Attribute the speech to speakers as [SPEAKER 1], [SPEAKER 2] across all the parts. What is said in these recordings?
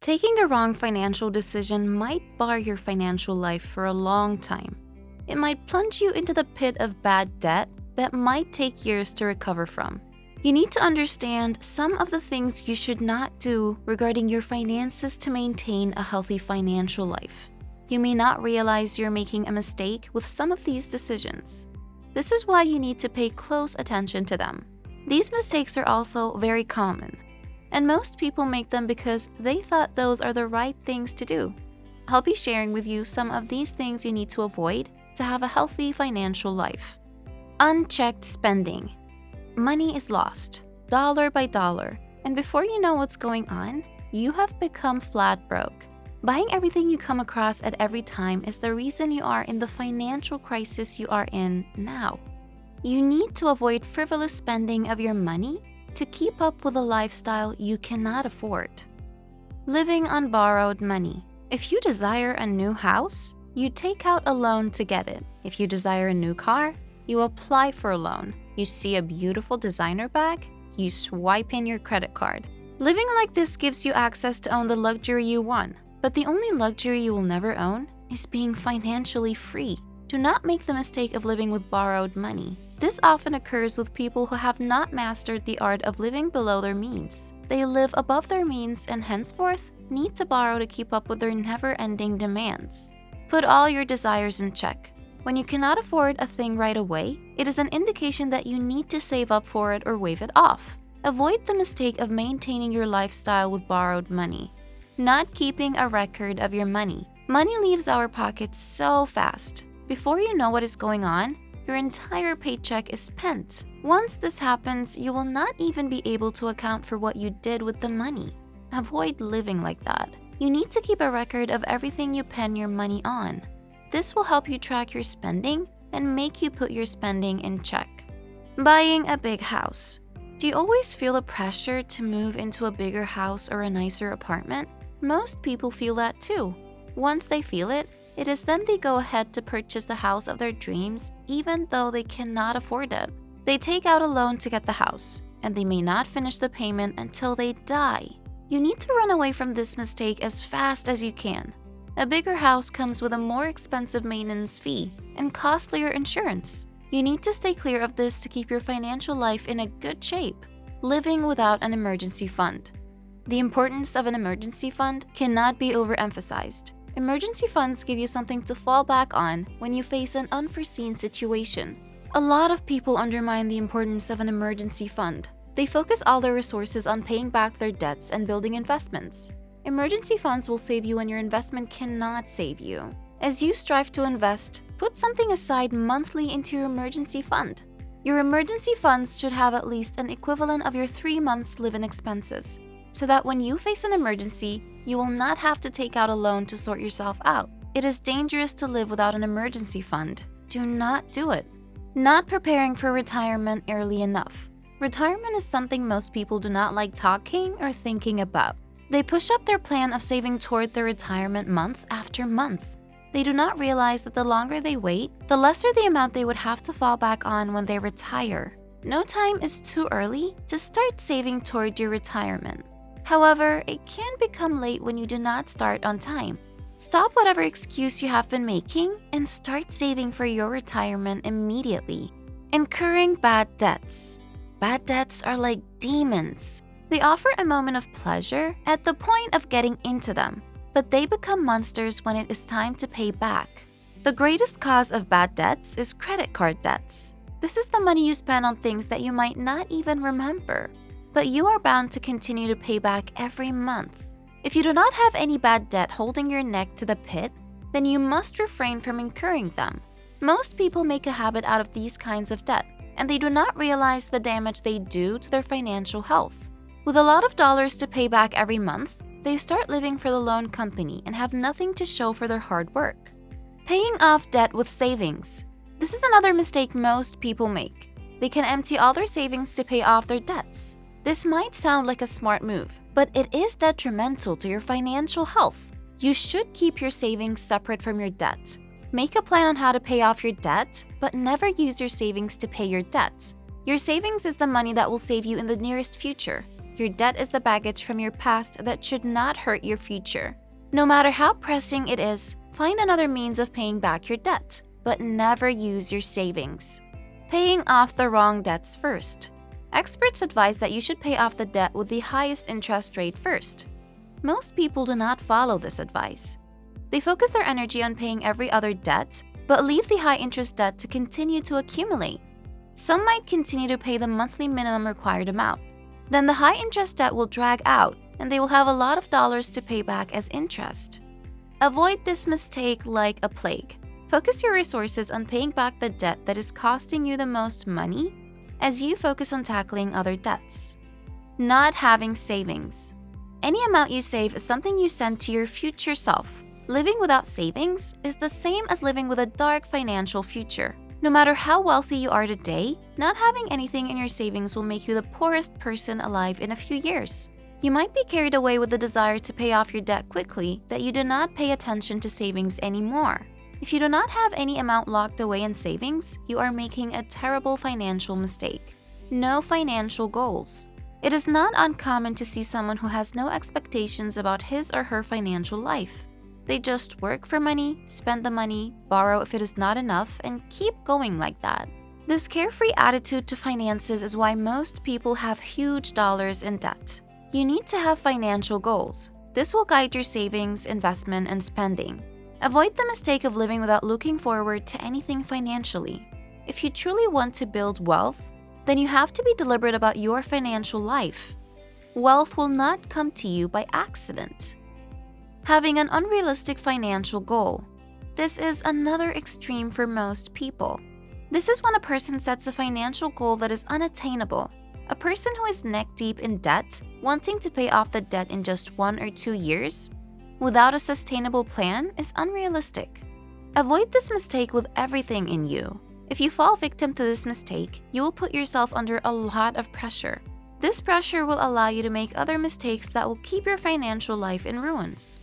[SPEAKER 1] Taking a wrong financial decision might bar your financial life for a long time. It might plunge you into the pit of bad debt that might take years to recover from. You need to understand some of the things you should not do regarding your finances to maintain a healthy financial life. You may not realize you're making a mistake with some of these decisions. This is why you need to pay close attention to them. These mistakes are also very common, and most people make them because they thought those are the right things to do. I'll be sharing with you some of these things you need to avoid to have a healthy financial life. Unchecked spending. Money is lost, dollar by dollar, and before you know what's going on, you have become flat broke. Buying everything you come across at every time is the reason you are in the financial crisis you are in now. You need to avoid frivolous spending of your money to keep up with a lifestyle you cannot afford. Living on borrowed money. If you desire a new house, you take out a loan to get it. If you desire a new car, you apply for a loan. You see a beautiful designer bag, you swipe in your credit card. Living like this gives you access to own the luxury you want, but the only luxury you will never own is being financially free. Do not make the mistake of living with borrowed money. This often occurs with people who have not mastered the art of living below their means. They live above their means and henceforth need to borrow to keep up with their never-ending demands. Put all your desires in check. When you cannot afford a thing right away, it is an indication that you need to save up for it or waive it off. Avoid the mistake of maintaining your lifestyle with borrowed money. Not keeping a record of your money. Money leaves our pockets so fast. Before you know what is going on, your entire paycheck is spent. Once this happens, you will not even be able to account for what you did with the money. Avoid living like that. You need to keep a record of everything you spend your money on. This will help you track your spending and make you put your spending in check. Buying a big house. Do you always feel the pressure to move into a bigger house or a nicer apartment? Most people feel that too. Once they feel it, it is then they go ahead to purchase the house of their dreams even though they cannot afford it. They take out a loan to get the house, and they may not finish the payment until they die. You need to run away from this mistake as fast as you can. A bigger house comes with a more expensive maintenance fee and costlier insurance. You need to stay clear of this to keep your financial life in a good shape. Living without an emergency fund. The importance of an emergency fund cannot be overemphasized. Emergency funds give you something to fall back on when you face an unforeseen situation. A lot of people undermine the importance of an emergency fund. They focus all their resources on paying back their debts and building investments. Emergency funds will save you when your investment cannot save you. As you strive to invest, put something aside monthly into your emergency fund. Your emergency funds should have at least an equivalent of your 3 months' live-in expenses, so that when you face an emergency, you will not have to take out a loan to sort yourself out. It is dangerous to live without an emergency fund. Do not do it. Not preparing for retirement early enough. Retirement is something most people do not like talking or thinking about. They push up their plan of saving toward their retirement month after month. They do not realize that the longer they wait, the lesser the amount they would have to fall back on when they retire. No time is too early to start saving toward your retirement. However, it can become late when you do not start on time. Stop whatever excuse you have been making and start saving for your retirement immediately. Incurring bad debts. Bad debts are like demons. They offer a moment of pleasure at the point of getting into them, but they become monsters when it is time to pay back. The greatest cause of bad debts is credit card debts. This is the money you spend on things that you might not even remember, but you are bound to continue to pay back every month. If you do not have any bad debt holding your neck to the pit, then you must refrain from incurring them. Most people make a habit out of these kinds of debt, and they do not realize the damage they do to their financial health. With a lot of dollars to pay back every month, they start living for the loan company and have nothing to show for their hard work. Paying off debt with savings. This is another mistake most people make. They can empty all their savings to pay off their debts. This might sound like a smart move, but it is detrimental to your financial health. You should keep your savings separate from your debt. Make a plan on how to pay off your debt, but never use your savings to pay your debt. Your savings is the money that will save you in the nearest future. Your debt is the baggage from your past that should not hurt your future. No matter how pressing it is, find another means of paying back your debt, but never use your savings. Paying off the wrong debts first. Experts advise that you should pay off the debt with the highest interest rate first. Most people do not follow this advice. They focus their energy on paying every other debt, but leave the high-interest debt to continue to accumulate. Some might continue to pay the monthly minimum required amount. Then the high-interest debt will drag out, and they will have a lot of dollars to pay back as interest. Avoid this mistake like a plague. Focus your resources on paying back the debt that is costing you the most money as you focus on tackling other debts. Not having savings. Any amount you save is something you send to your future self. Living without savings is the same as living with a dark financial future. No matter how wealthy you are today, not having anything in your savings will make you the poorest person alive in a few years. You might be carried away with the desire to pay off your debt quickly that you do not pay attention to savings anymore. If you do not have any amount locked away in savings, you are making a terrible financial mistake. No financial goals. It is not uncommon to see someone who has no expectations about his or her financial life. They just work for money, spend the money, borrow if it is not enough, and keep going like that. This carefree attitude to finances is why most people have huge dollars in debt. You need to have financial goals. This will guide your savings, investment, and spending. Avoid the mistake of living without looking forward to anything financially. If you truly want to build wealth, then you have to be deliberate about your financial life. Wealth will not come to you by accident. Having an unrealistic financial goal. This is another extreme for most people. This is when a person sets a financial goal that is unattainable. A person who is neck-deep in debt, wanting to pay off the debt in just 1 or 2 years, without a sustainable plan, is unrealistic. Avoid this mistake with everything in you. If you fall victim to this mistake, you will put yourself under a lot of pressure. This pressure will allow you to make other mistakes that will keep your financial life in ruins.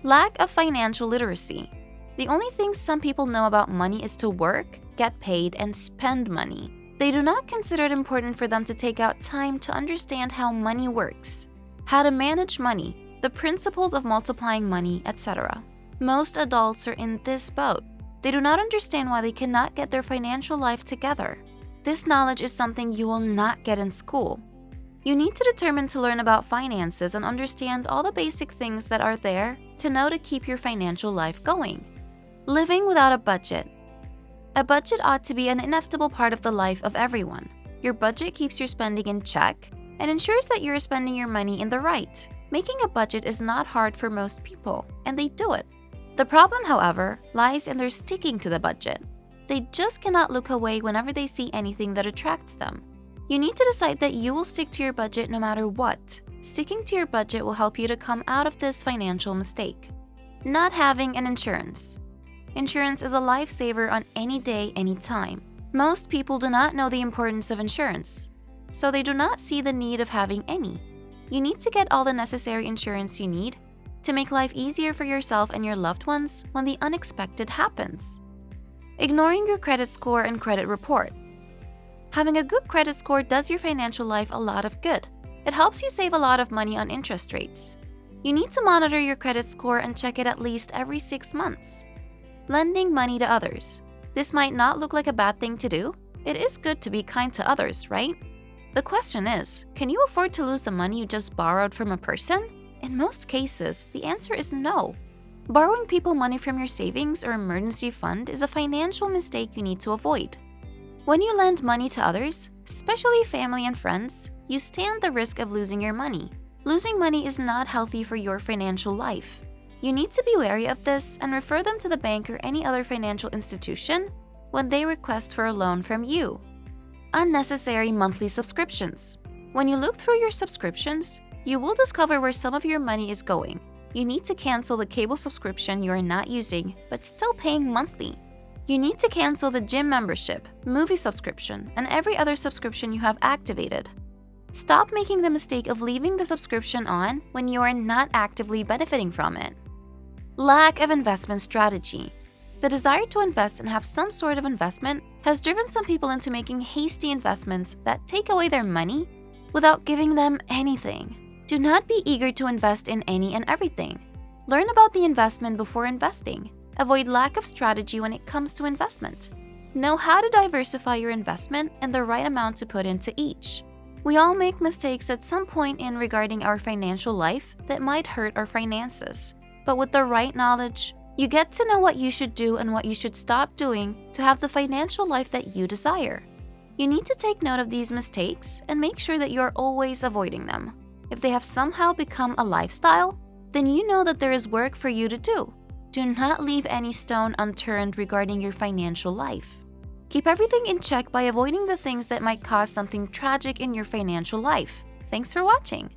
[SPEAKER 1] Lack of financial literacy. The only thing some people know about money is to work, get paid, and spend money. They do not consider it important for them to take out time to understand how money works, how to manage money, the principles of multiplying money, etc. Most adults are in this boat. They do not understand why they cannot get their financial life together. This knowledge is something you will not get in school. You need to determine to learn about finances and understand all the basic things that are there to know to keep your financial life going. Living without a budget. A budget ought to be an inevitable part of the life of everyone. Your budget keeps your spending in check and ensures that you're spending your money in the right. Making a budget is not hard for most people, and they do it. The problem, however, lies in their sticking to the budget. They just cannot look away whenever they see anything that attracts them. You need to decide that you will stick to your budget no matter what. Sticking to your budget will help you to come out of this financial mistake. Not having an insurance. Insurance is a lifesaver on any day, any time. Most people do not know the importance of insurance, so they do not see the need of having any. You need to get all the necessary insurance you need to make life easier for yourself and your loved ones when the unexpected happens. Ignoring your credit score and credit report. Having a good credit score does your financial life a lot of good. It helps you save a lot of money on interest rates. You need to monitor your credit score and check it at least every 6 months. Lending money to others. This might not look like a bad thing to do. It is good to be kind to others, right? The question is, can you afford to lose the money you just borrowed from a person? In most cases, the answer is no. Borrowing people money from your savings or emergency fund is a financial mistake you need to avoid. When you lend money to others, especially family and friends, you stand the risk of losing your money. Losing money is not healthy for your financial life. You need to be wary of this and refer them to the bank or any other financial institution when they request for a loan from you. Unnecessary monthly subscriptions. When you look through your subscriptions, you will discover where some of your money is going. You need to cancel the cable subscription you are not using but still paying monthly. You need to cancel the gym membership, movie subscription, and every other subscription you have activated. Stop making the mistake of leaving the subscription on when you are not actively benefiting from it. Lack of investment strategy. The desire to invest and have some sort of investment has driven some people into making hasty investments that take away their money without giving them anything. Do not be eager to invest in any and everything. Learn about the investment before investing. Avoid lack of strategy when it comes to investment. Know how to diversify your investment and the right amount to put into each. We all make mistakes at some point in regarding our financial life that might hurt our finances. But with the right knowledge, you get to know what you should do and what you should stop doing to have the financial life that you desire. You need to take note of these mistakes and make sure that you're always avoiding them. If they have somehow become a lifestyle, then you know that there is work for you to do. Do not leave any stone unturned regarding your financial life. Keep everything in check by avoiding the things that might cause something tragic in your financial life. Thanks for watching.